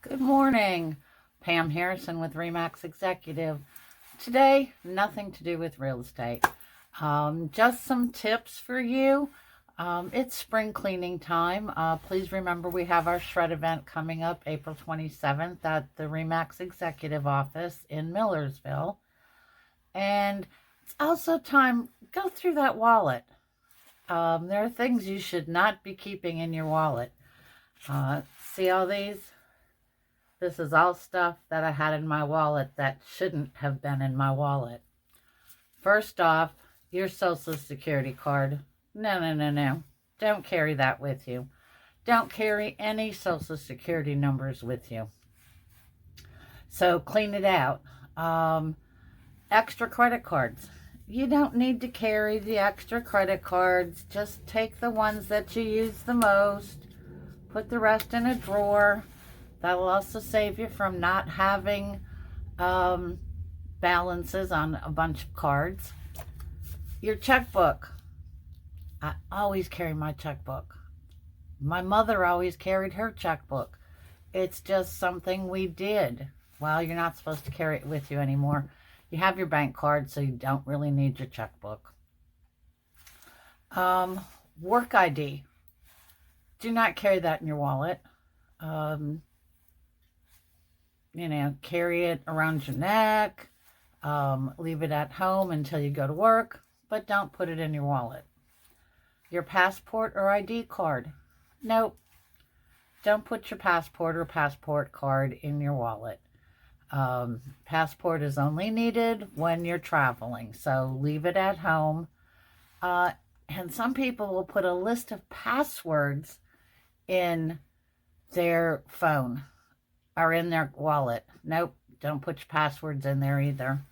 Good morning. Pam Harrison with Remax Executive. Today, nothing to do with real estate. Just some tips for you. It's spring cleaning time. Please remember we have our shred event coming up April 27th at the Remax Executive office in Millersville. And it's also time, go through that wallet. There are things you should not be keeping in your wallet. See all these? This is all stuff that I had in my wallet that shouldn't have been in my wallet. First off, your Social Security card. No. Don't carry that with you. Don't carry any Social Security numbers with you. So clean it out. Extra credit cards. You don't need to carry the extra credit cards. Just take the ones that you use the most. Put the rest in a drawer. That'll also save you from not having balances on a bunch of cards. Your checkbook. I always carry my checkbook. My mother always carried her checkbook. It's just something we did. Well, you're not supposed to carry it with you anymore. You have your bank card, so you don't really need your checkbook. Work ID. Do not carry that in your wallet. Carry it around your neck, leave it at home until you go to work, but don't put it in your wallet. Your passport or ID card. Nope. Don't put your passport or passport card in your wallet. Passport is only needed when you're traveling, so leave it at home. And some people will put a list of passwords in their phone or in their wallet. Nope, don't put your passwords in there either.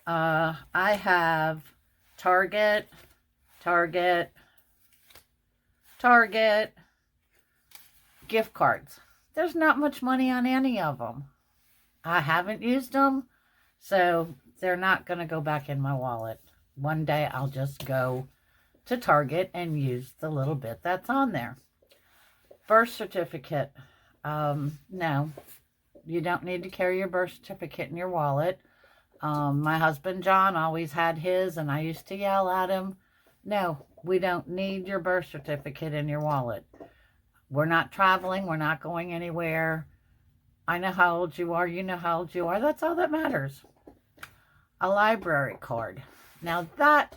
I have Target, gift cards. There's not much money on any of them. I haven't used them, so they're not going to go back in my wallet. One day I'll just go to Target and use the little bit that's on there. Birth certificate. No. You don't need to carry your birth certificate in your wallet. My husband, John, always had his, and I used to yell at him. No, we don't need your birth certificate in your wallet. We're not traveling. We're not going anywhere. I know how old you are. You know how old you are. That's all that matters. A library card. Now that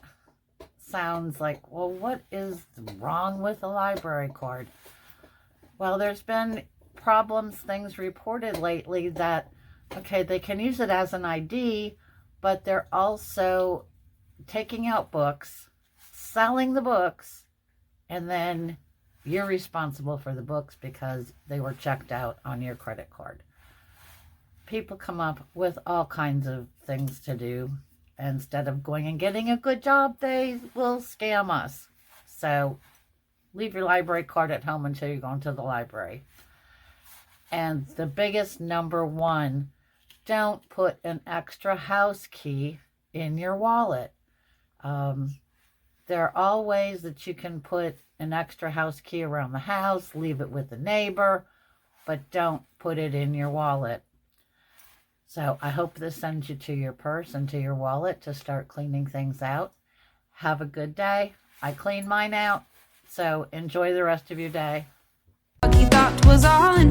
sounds like, well, what is wrong with a library card? Well, there's been things reported lately that, okay, they can use it as an ID, but they're also taking out books, selling the books, and then you're responsible for the books because they were checked out on your credit card. People come up with all kinds of things to do. Instead of going and getting a good job, they will scam us. So leave your library card at home until you're going to the library. And the biggest number one, don't put an extra house key in your wallet. There are all ways that you can put an extra house key around the house, leave it with a neighbor, but don't put it in your wallet. So I hope this sends you to your purse and to your wallet to start cleaning things out. Have a good day. I cleaned mine out, so enjoy the rest of your day. He thought was all in